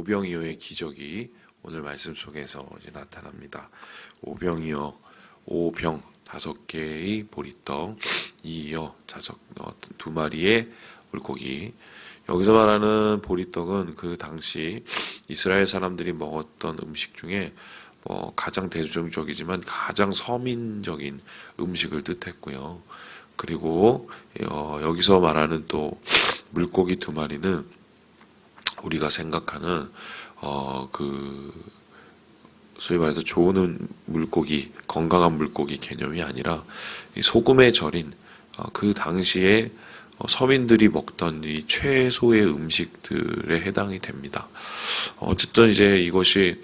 오병이어의 기적이 오늘 말씀 속에서 이제 나타납니다. 오병이어, 오병 5개의 보리떡, 이어 자석 2마리의 물고기. 여기서 말하는 보리떡은 그 당시 이스라엘 사람들이 먹었던 음식 중에 가장 대중적이지만 가장 서민적인 음식을 뜻했고요. 그리고 여기서 말하는 또 물고기 2마리는 우리가 생각하는 소위 말해서 좋은 물고기, 건강한 물고기 개념이 아니라 이 소금에 절인 그 당시에 서민들이 먹던 이 최소의 음식들에 해당이 됩니다. 어쨌든 이제 이것이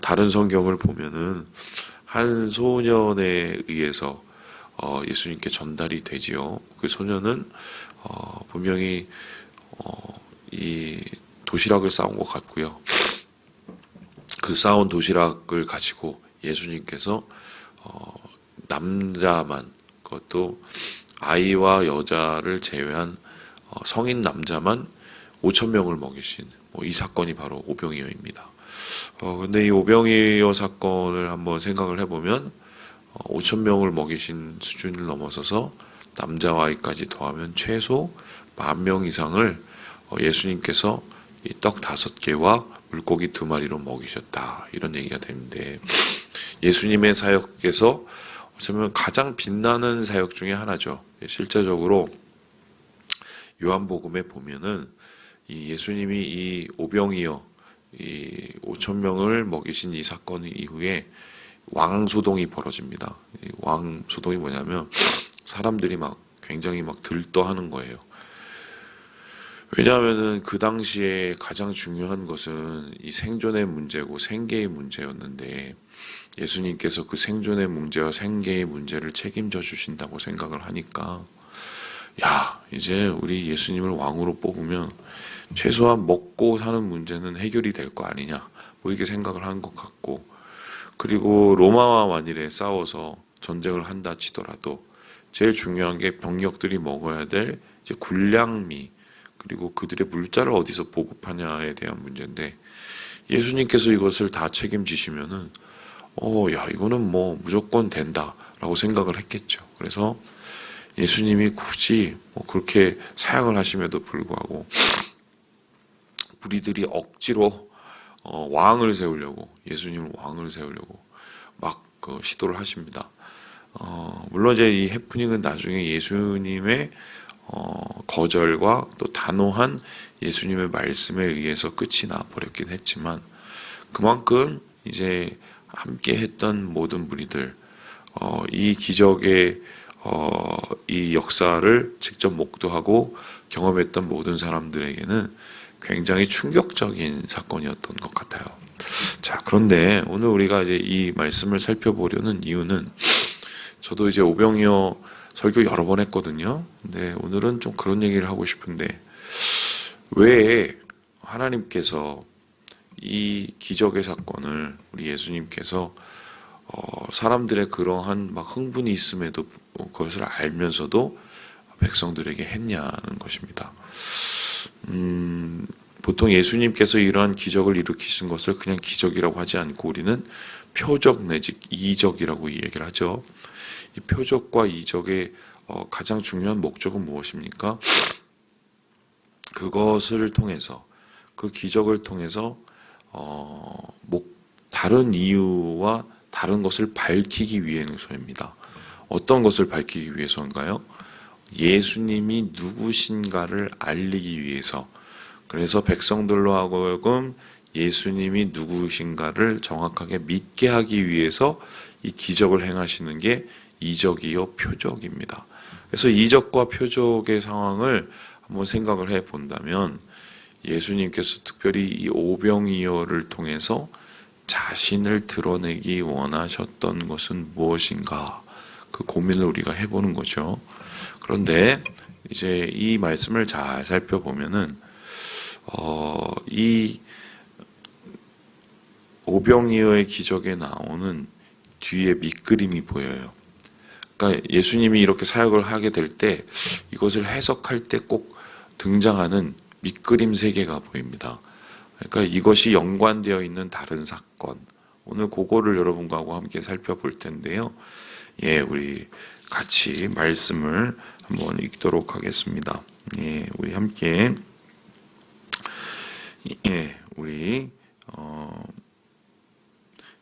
다른 성경을 보면은 한 소년에 의해서 예수님께 전달이 되지요. 그 소년은 분명히 이 도시락을 싸온 것 같고요. 그 싸온 도시락을 가지고 예수님께서 남자만, 그것도 아이와 여자를 제외한 성인 남자만 5,000명을 먹이신 이 사건이 바로 오병이어입니다. 근데 이 오병이어 사건을 한번 생각을 해보면 5,000명을 먹이신 수준을 넘어서서 남자와 아이까지 더하면 최소 10,000명 이상을 예수님께서 이 떡 5개와 물고기 2마리로 먹이셨다, 이런 얘기가 되는데, 예수님의 사역에서 어쩌면 가장 빛나는 사역 중에 하나죠. 실제적으로 요한복음에 보면은 이 예수님이 이 오병이어 이 5,000명을 먹이신 이 사건 이후에 왕소동이 벌어집니다. 이 왕소동이 뭐냐면 사람들이 굉장히 들떠하는 거예요. 왜냐하면은 그 당시에 가장 중요한 것은 이 생존의 문제고 생계의 문제였는데, 예수님께서 그 생존의 문제와 생계의 문제를 책임져 주신다고 생각을 하니까, 이제 우리 예수님을 왕으로 뽑으면 최소한 먹고 사는 문제는 해결이 될 거 아니냐, 이렇게 생각을 한 것 같고, 그리고 로마와 만일에 싸워서 전쟁을 한다 치더라도 제일 중요한 게 병력들이 먹어야 될 이제 군량미, 그리고 그들의 물자를 어디서 보급하냐에 대한 문제인데, 예수님께서 이것을 다 책임지시면은 이거는 무조건 된다라고 생각을 했겠죠. 그래서 예수님이 굳이 그렇게 사역을 하심에도 불구하고 무리들이 억지로 왕을 세우려고, 예수님을 왕을 세우려고 시도를 하십니다. 물론 이제 이 해프닝은 나중에 예수님의 거절과 또 단호한 예수님의 말씀에 의해서 끝이 나버렸긴 했지만, 그만큼 이제 함께 했던 모든 무리들, 이 기적의 이 역사를 직접 목도하고 경험했던 모든 사람들에게는 굉장히 충격적인 사건이었던 것 같아요. 자, 그런데 오늘 우리가 이제 이 말씀을 살펴보려는 이유는, 저도 이제 오병이어 설교 여러 번 했거든요. 근데 오늘은 좀 그런 얘기를 하고 싶은데, 왜 하나님께서 이 기적의 사건을 우리 예수님께서 사람들의 그러한 흥분이 있음에도 그것을 알면서도 백성들에게 했냐는 것입니다. 보통 예수님께서 이러한 기적을 일으키신 것을 그냥 기적이라고 하지 않고 우리는 표적 내지 이적이라고 얘기를 하죠. 이 표적과 이적의 가장 중요한 목적은 무엇입니까? 그것을 통해서, 그 기적을 통해서 다른 이유와 다른 것을 밝히기 위해서입니다. 어떤 것을 밝히기 위해서인가요? 예수님이 누구신가를 알리기 위해서. 그래서 백성들로 하여금 예수님이 누구신가를 정확하게 믿게 하기 위해서 이 기적을 행하시는 게 이적이요 표적입니다. 그래서 이적과 표적의 상황을 한번 생각을 해 본다면, 예수님께서 특별히 이 오병이어를 통해서 자신을 드러내기 원하셨던 것은 무엇인가, 그 고민을 우리가 해보는 거죠. 그런데 이제 이 말씀을 잘 살펴보면은 이 오병이어의 기적에 나오는 뒤에 밑그림이 보여요. 그러니까 예수님이 이렇게 사역을 하게 될 때 이것을 해석할 때 꼭 등장하는 밑그림 3개가 보입니다. 그러니까 이것이 연관되어 있는 다른 사건. 오늘 그거를 여러분과 함께 살펴볼 텐데요. 예, 우리 같이 말씀을 한번 읽도록 하겠습니다. 예, 우리 함께 우리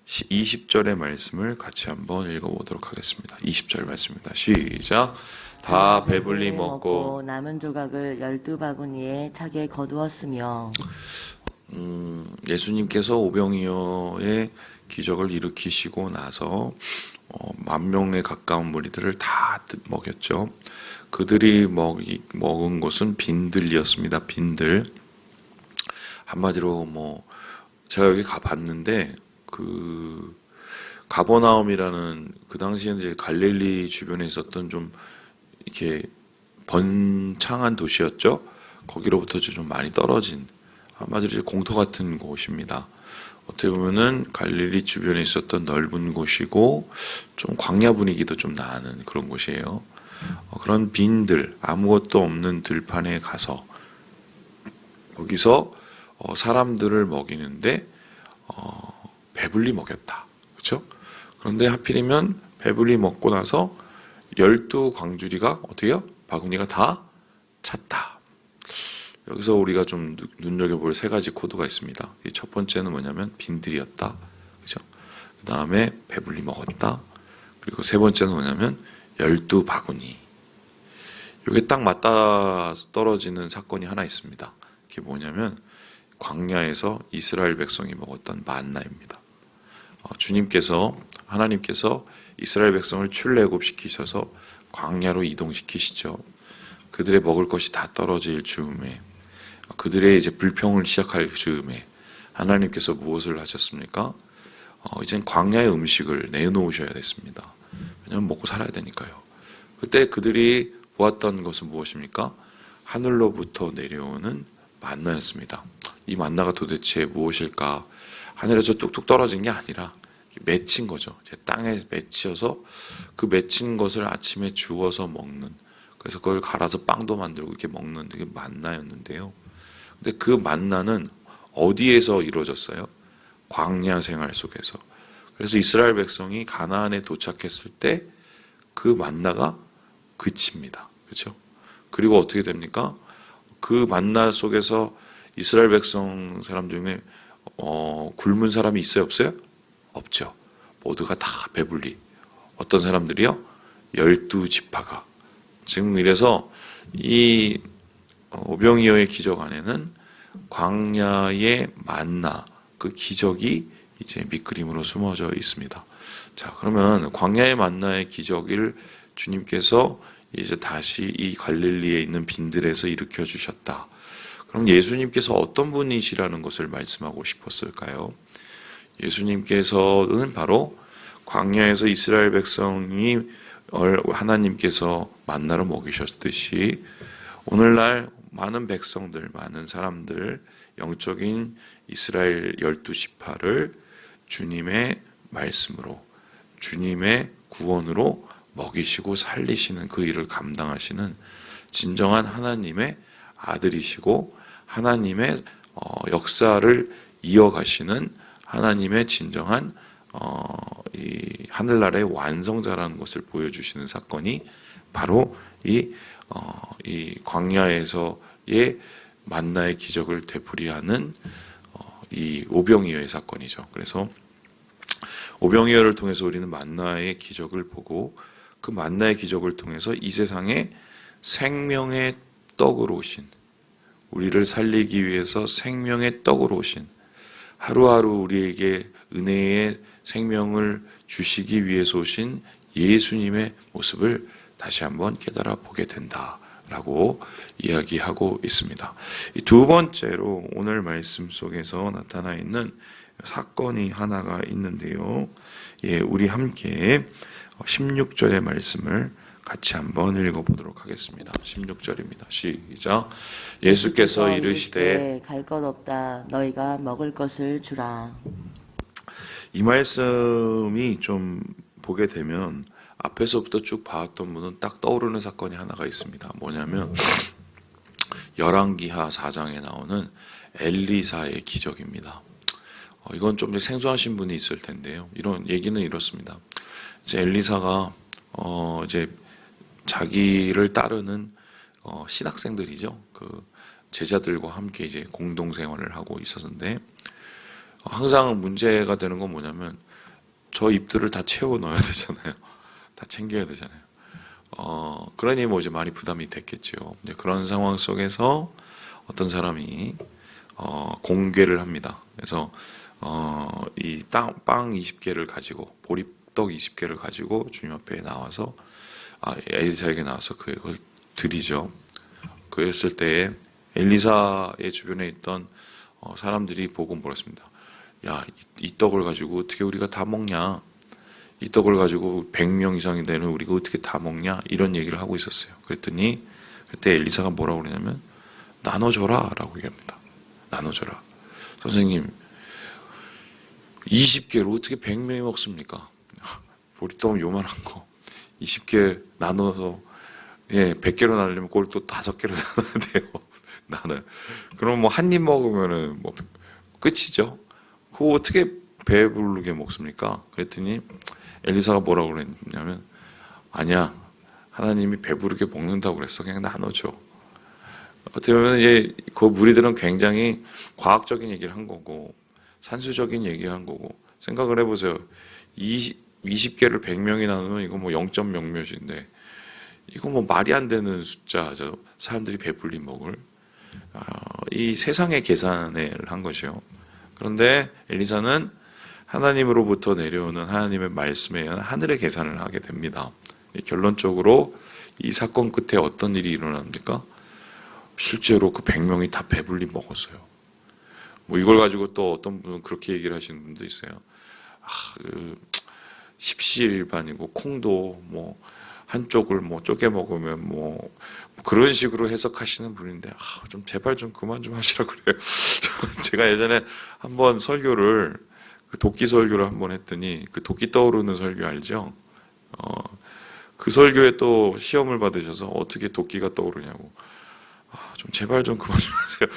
20절의 말씀을 같이 한번 읽어보도록 하겠습니다. 20절 말씀입니다. 시작. 다 배불리 먹고 남은 조각을 12바구니에 차게 거두었으며. 예수님께서 오병이어의 기적을 일으키시고 나서 10,000명에 가까운 무리들을 다 먹였죠. 그들이 먹은 것은 빈들이었습니다. 빈들. 한마디로 제가 여기 가봤는데 그 가버나움이라는 그 당시에 이제 갈릴리 주변에 있었던 좀 이렇게 번창한 도시였죠. 거기로부터 좀 많이 떨어진 한마디로 이제 공터 같은 곳입니다. 어떻게 보면은 갈릴리 주변에 있었던 넓은 곳이고 좀 광야 분위기도 좀 나는 그런 곳이에요. 그런 빈들, 아무것도 없는 들판에 가서 거기서 사람들을 먹이는데 배불리 먹였다. 그렇죠? 그런데 하필이면 배불리 먹고 나서 12광주리가 어떻게요? 바구니가 다 찼다. 여기서 우리가 좀 눈여겨볼 3가지 코드가 있습니다. 첫 번째는 뭐냐면 빈들이었다. 그죠? 그 다음에 배불리 먹었다. 그리고 3번째는 뭐냐면 12바구니. 이게 딱 맞다 떨어지는 사건이 하나 있습니다. 그게 뭐냐면 광야에서 이스라엘 백성이 먹었던 만나입니다. 하나님께서 이스라엘 백성을 출애굽시키셔서 광야로 이동시키시죠. 그들의 먹을 것이 다 떨어질 즈음에, 그들의 이제 불평을 시작할 즈음에 하나님께서 무엇을 하셨습니까? 이젠 광야의 음식을 내놓으셔야 됐습니다. 왜냐하면 먹고 살아야 되니까요. 그때 그들이 보았던 것은 무엇입니까? 하늘로부터 내려오는 만나였습니다. 이 만나가 도대체 무엇일까? 하늘에서 뚝뚝 떨어진 게 아니라 맺힌 거죠. 제 땅에 맺혀서 그 맺힌 것을 아침에 주워서 먹는, 그래서 그걸 갈아서 빵도 만들고 이렇게 먹는 게 만나였는데요. 근데 그 만나는 어디에서 이루어졌어요? 광야 생활 속에서. 그래서 이스라엘 백성이 가나안에 도착했을 때 그 만나가 그칩니다. 그렇죠? 그리고 어떻게 됩니까? 그 만나 속에서 이스라엘 백성 사람 중에 굶은 사람이 있어요? 없어요? 없죠. 모두가 다 배불리. 어떤 사람들이요? 12지파가. 지금 이래서 이 오병이어의 기적 안에는 광야의 만나, 그 기적이 이제 밑그림으로 숨어져 있습니다. 자, 그러면 광야의 만나의 기적을 주님께서 이제 다시 이 갈릴리에 있는 빈들에서 일으켜 주셨다. 그럼 예수님께서 어떤 분이시라는 것을 말씀하고 싶었을까요? 예수님께서는 바로 광야에서 이스라엘 백성이 하나님께서 만나로 먹이셨듯이 오늘날 많은 백성들, 많은 사람들, 영적인 이스라엘 12지파를 주님의 말씀으로, 주님의 구원으로 먹이시고 살리시는 그 일을 감당하시는 진정한 하나님의 아들이시고 하나님의 역사를 이어가시는 하나님의 진정한 이 하늘나라의 완성자라는 것을 보여주시는 사건이 바로 이 광야에서의 만나의 기적을 되풀이하는 이 오병이어의 사건이죠. 그래서 오병이어를 통해서 우리는 만나의 기적을 보고 그 만나의 기적을 통해서 이 세상에 생명의 떡으로 오신, 우리를 살리기 위해서 생명의 떡으로 오신, 하루하루 우리에게 은혜의 생명을 주시기 위해서 오신 예수님의 모습을 다시 한번 깨달아 보게 된다라고 이야기하고 있습니다. 두 번째로 오늘 말씀 속에서 나타나 있는 사건이 하나가 있는데요. 우리 함께 16절의 말씀을 같이 한번 읽어보도록 하겠습니다. 16절입니다. 시작. 예수께서 이르시되 갈 것 없다. 너희가 먹을 것을 주라. 이 말씀이 좀 보게 되면 앞에서부터 쭉 봐왔던 분은 딱 떠오르는 사건이 하나가 있습니다. 뭐냐면 열왕기하 4장에 나오는 엘리사의 기적입니다. 이건 좀 생소하신 분이 있을 텐데요. 이런 얘기는 이렇습니다. 이제 엘리사가 이제 자기를 따르는 신학생들이죠. 그 제자들과 함께 이제 공동 생활을 하고 있었는데 항상 문제가 되는 건 뭐냐면 저 입들을 다 채워 넣어야 되잖아요. 다 챙겨야 되잖아요. 그러니 뭐 이제 많이 부담이 됐겠죠. 이제 그런 상황 속에서 어떤 사람이 공개를 합니다. 그래서 이 빵 20개를 가지고 보리떡 20개를 가지고 주님 앞에 나와서 엘리사에게 나와서 그걸 드리죠. 그랬을 때에 엘리사의 주변에 있던 사람들이 보고 물었습니다. 야, 이 떡을 가지고 어떻게 우리가 다 먹냐? 이 떡을 가지고 100명 이상이 되는 우리가 어떻게 다 먹냐? 이런 얘기를 하고 있었어요. 그랬더니 그때 엘리사가 뭐라고 그러냐면 나눠줘라 라고 얘기합니다. 나눠줘라. 선생님 20개로 어떻게 100명이 먹습니까? 보리떡은 요만한 거 20개 나눠서 100개로 나누려면 그걸 또 5개로 나눠야 돼요. 나는 그럼 뭐 한 입 먹으면은 뭐 끝이죠. 그거 어떻게 배부르게 먹습니까? 그랬더니 엘리사가 뭐라고 그랬냐면 아니야, 하나님이 배부르게 먹는다고 그랬어. 그냥 나눠줘. 어떻게 보면 이제 그 무리들은 굉장히 과학적인 얘기를 한 거고 산수적인 얘기를 한 거고 생각을 해보세요. 20개를 100명이 나누면 이거 뭐 0점 몇몇인데 이거 뭐 말이 안 되는 숫자죠. 사람들이 배불리 먹을 이 세상의 계산을 한 것이요. 그런데 엘리사는 하나님으로부터 내려오는 하나님의 말씀에 의한 하늘의 계산을 하게 됩니다. 결론적으로 이 사건 끝에 어떤 일이 일어납니까? 실제로 그 100명이 다 배불리 먹었어요. 뭐 이걸 가지고 또 어떤 분은 그렇게 얘기를 하시는 분도 있어요. 십시일반이고 콩도 뭐 한쪽을 뭐 쪼개 먹으면 뭐 그런 식으로 해석하시는 분인데 좀 제발 좀 그만 좀 하시라 그래요. 제가 예전에 한번 설교를 그 도끼 설교를 한번 했더니 그 도끼 떠오르는 설교 알죠? 그 설교에 또 시험을 받으셔서 어떻게 도끼가 떠오르냐고. 좀 제발 좀 그만 좀 하세요.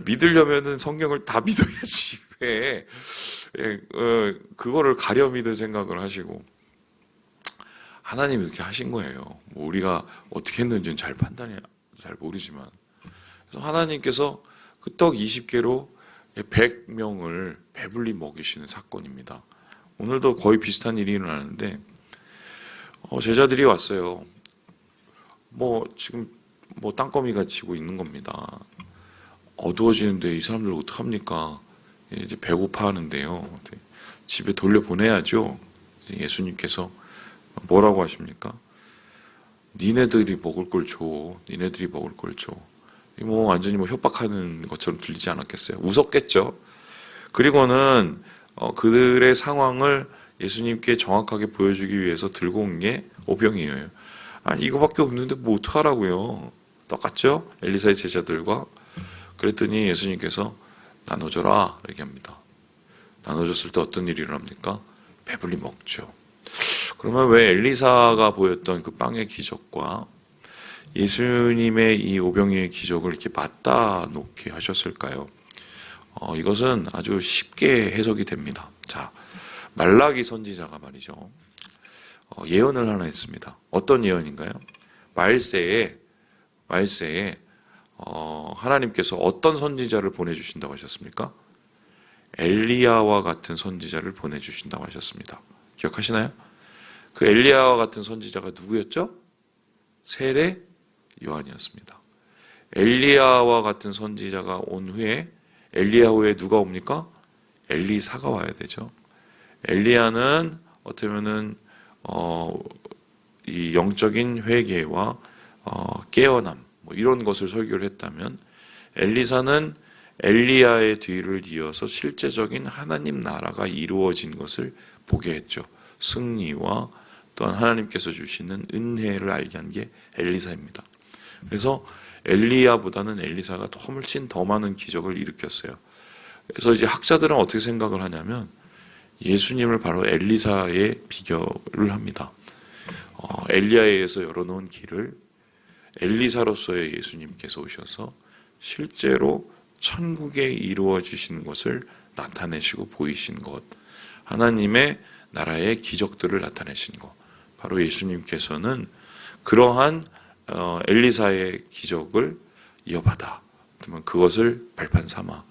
믿으려면은 성경을 다 믿어야지 왜 그거를 가려 믿을 생각을 하시고 하나님이 이렇게 하신 거예요. 뭐 우리가 어떻게 했는지는 잘 모르지만 그래서 하나님께서 그 떡 20개로 100명을 배불리 먹이시는 사건입니다. 오늘도 거의 비슷한 일이 일어나는데 제자들이 왔어요. 뭐 지금 뭐 땅거미가 지고 있는 겁니다. 어두워지는데 이 사람들 어떡합니까? 이제 배고파 하는데요. 집에 돌려보내야죠. 예수님께서 뭐라고 하십니까? 니네들이 먹을 걸 줘. 니네들이 먹을 걸 줘. 뭐 완전히 뭐 협박하는 것처럼 들리지 않았겠어요? 무섭겠죠? 그리고는 그들의 상황을 예수님께 정확하게 보여주기 위해서 들고 온 게 오병이에요. 아니 이거밖에 없는데 뭐 어떡하라고요? 똑같죠? 엘리사의 제자들과. 그랬더니 예수님께서 나눠줘라 얘기합니다. 나눠줬을 때 어떤 일이 일어납니까? 배불리 먹죠. 그러면 왜 엘리사가 보였던 그 빵의 기적과 예수님의 이 오병이의 기적을 이렇게 맞다 놓게 하셨을까요? 이것은 아주 쉽게 해석이 됩니다. 자, 말라기 선지자가 말이죠. 예언을 하나 했습니다. 어떤 예언인가요? 말세에 하나님께서 어떤 선지자를 보내주신다고 하셨습니까? 엘리야와 같은 선지자를 보내주신다고 하셨습니다. 기억하시나요? 그 엘리야와 같은 선지자가 누구였죠? 세례 요한이었습니다. 엘리야와 같은 선지자가 온 후에 엘리야 후에 누가 옵니까? 엘리사가 와야 되죠. 엘리야는 어떻게 보면은 이 영적인 회개와 깨어남 뭐 이런 것을 설교를 했다면 엘리사는 엘리야의 뒤를 이어서 실제적인 하나님 나라가 이루어진 것을 보게 했죠. 승리와 또한 하나님께서 주시는 은혜를 알게 한 게 엘리사입니다. 그래서 엘리야보다는 엘리사가 훨씬 더 많은 기적을 일으켰어요. 그래서 이제 학자들은 어떻게 생각을 하냐면 예수님을 바로 엘리사에 비교를 합니다. 엘리야에 의해서 열어놓은 길을 엘리사로서의 예수님께서 오셔서 실제로 천국에 이루어지신 것을 나타내시고 보이신 것, 하나님의 나라의 기적들을 나타내신 것, 바로 예수님께서는 그러한 엘리사의 기적을 이어받아 그것을 발판 삼아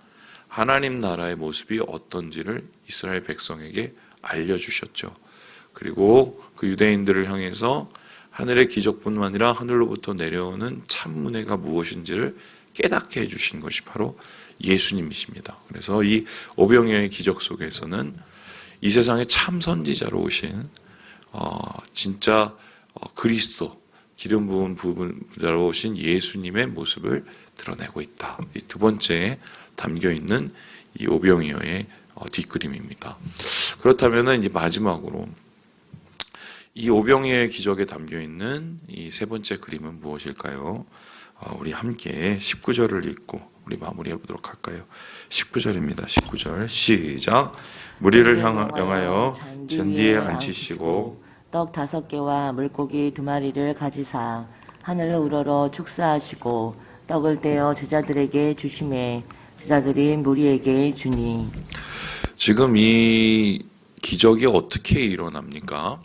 하나님 나라의 모습이 어떤지를 이스라엘 백성에게 알려주셨죠. 그리고 그 유대인들을 향해서 하늘의 기적뿐만 아니라 하늘로부터 내려오는 참은혜가 무엇인지를 깨닫게 해주신 것이 바로 예수님이십니다. 그래서 이 오병이어의 기적 속에서는 이 세상의 참 선지자로 오신 진짜 그리스도, 기름 부은 부분자로 오신 예수님의 모습을 드러내고 있다. 이 두 번째에 담겨 있는 이 오병이어의 뒷그림입니다. 그렇다면 이제 마지막으로 이 오병이어의 기적에 담겨 있는 이 세 번째 그림은 무엇일까요? 우리 함께 19절을 읽고 우리 마무리해 보도록 할까요? 19절입니다. 19절 시작. 무리를 향하여 잔디에 앉히시고 떡 5개와 물고기 2마리를 가지사 하늘을 우러러 축사하시고 떡을 떼어 제자들에게 주시매 제자들이 무리에게 주니. 지금 이 기적이 어떻게 일어납니까?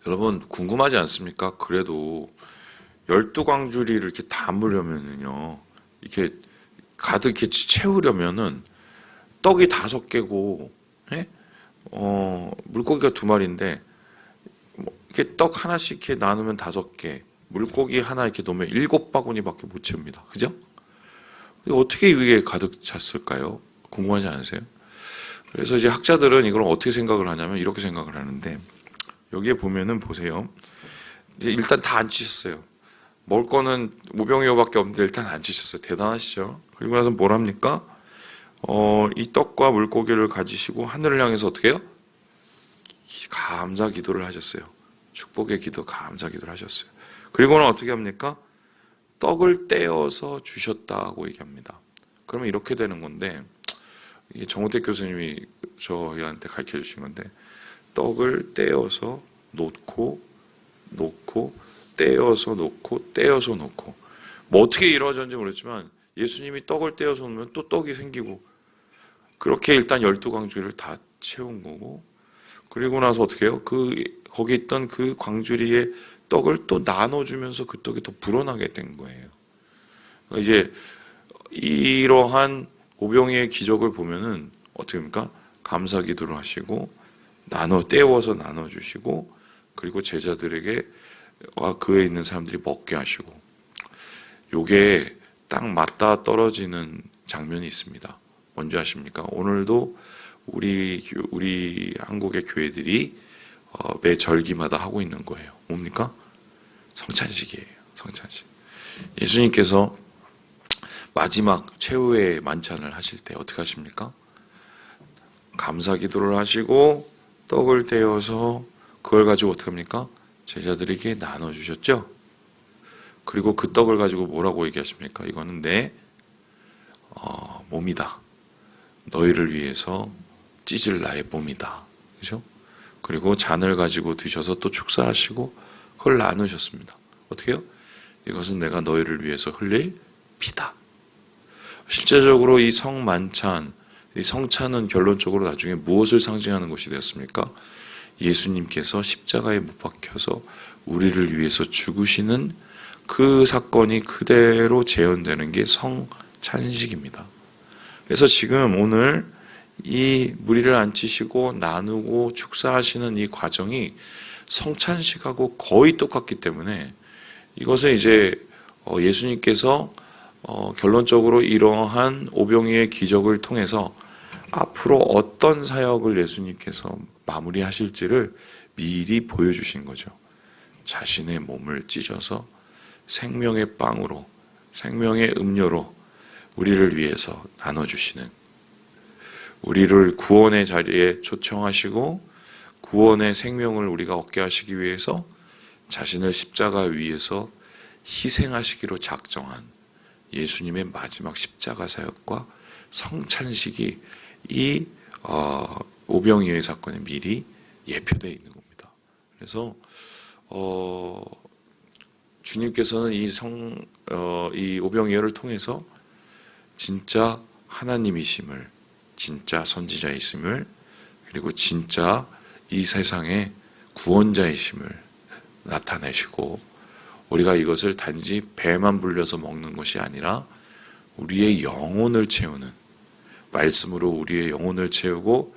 여러분 궁금하지 않습니까? 그래도 12광주리를 이렇게 담으려면은요, 이렇게 가득 이렇게 채우려면은 떡이 5개고, 예? 물고기가 2마리인데, 이렇게 떡 하나씩 이렇게 나누면 5개, 물고기 하나 이렇게 놓으면 7바구니밖에 못 채웁니다. 그죠? 어떻게 이게 가득 찼을까요? 궁금하지 않으세요? 그래서 이제 학자들은 이걸 어떻게 생각을 하냐면 이렇게 생각을 하는데, 여기에 보면은 보세요. 이제 일단 다 앉히셨어요. 먹을 거는 오병이어밖에 없는데 일단 앉히셨어요. 대단하시죠? 그리고 나서 뭘 합니까? 이 떡과 물고기를 가지시고 하늘을 향해서 어떻게 해요? 감사 기도를 하셨어요. 축복의 기도, 감사 기도를 하셨어요. 그리고는 어떻게 합니까? 떡을 떼어서 주셨다고 얘기합니다. 그러면 이렇게 되는 건데, 이게 정우택 교수님이 저희한테 가르쳐 주신 건데, 떡을 떼어서 놓고 떼어서 놓고 떼어서 놓고, 뭐 어떻게 이루어졌는지 모르겠지만 예수님이 떡을 떼어서 놓으면 또 떡이 생기고, 그렇게 일단 12광주리를 다 채운 거고, 그리고 나서 어떻게 해요? 거기 있던 그 광주리에 떡을 또 나눠주면서 그 떡이 더 불어나게 된 거예요. 그러니까 이제 이러한 오병이의 기적을 보면은 어떻게 합니까? 감사 기도를 하시고 떼워서 나눠주시고, 그리고 제자들에게 그에 있는 사람들이 먹게 하시고, 요게 딱 맞다 떨어지는 장면이 있습니다. 뭔지 아십니까? 오늘도 우리 한국의 교회들이 매 절기마다 하고 있는 거예요. 뭡니까? 성찬식이에요. 성찬식. 예수님께서 마지막 최후의 만찬을 하실 때 어떻게 하십니까? 감사 기도를 하시고 떡을 떼어서 그걸 가지고 어떻게 합니까? 제자들에게 나눠주셨죠? 그리고 그 떡을 가지고 뭐라고 얘기하십니까? 이거는 내 몸이다. 너희를 위해서 찢을 나의 몸이다. 그죠? 그리고 잔을 가지고 드셔서 또 축사하시고 그걸 나누셨습니다. 어떻게 해요? 이것은 내가 너희를 위해서 흘릴 피다. 실제적으로 이 성만찬, 이 성찬은 결론적으로 나중에 무엇을 상징하는 것이 되었습니까? 예수님께서 십자가에 못 박혀서 우리를 위해서 죽으시는 그 사건이 그대로 재현되는 게 성찬식입니다. 그래서 지금 오늘 이 무리를 앉히시고 나누고 축사하시는 이 과정이 성찬식하고 거의 똑같기 때문에 이것은 이제 예수님께서 결론적으로 이러한 오병이의 기적을 통해서 앞으로 어떤 사역을 예수님께서 마무리하실지를 미리 보여주신 거죠. 자신의 몸을 찢어서 생명의 빵으로, 생명의 음료로 우리를 위해서 나눠주시는, 우리를 구원의 자리에 초청하시고 구원의 생명을 우리가 얻게 하시기 위해서 자신을 십자가 위에서 희생하시기로 작정한 예수님의 마지막 십자가 사역과 성찬식이 이 오병이어의 사건에 미리 예표되어 있는 겁니다. 그래서 주님께서는 이 오병이어를 통해서 진짜 하나님이심을, 진짜 선지자이심을, 그리고 진짜 이 세상의 구원자이심을 나타내시고, 우리가 이것을 단지 배만 불려서 먹는 것이 아니라 우리의 영혼을 채우는, 말씀으로 우리의 영혼을 채우고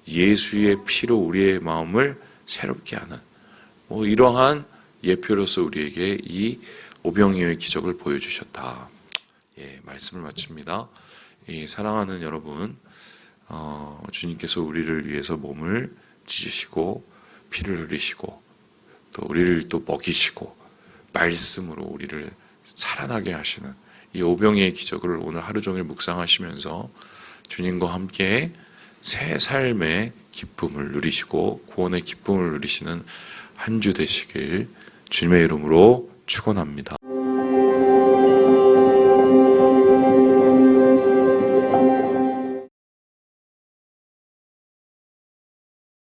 예수의 피로 우리의 마음을 새롭게 하는, 이러한 예표로서 우리에게 이 오병이어의 기적을 보여주셨다. 말씀을 마칩니다. 사랑하는 여러분, 주님께서 우리를 위해서 몸을 찢으시고 피를 흘리시고 또 우리를 또 먹이시고 말씀으로 우리를 살아나게 하시는 이 오병이어의 기적을 오늘 하루 종일 묵상하시면서 주님과 함께 새 삶의 기쁨을 누리시고 구원의 기쁨을 누리시는 한 주 되시길 주님의 이름으로 축원합니다.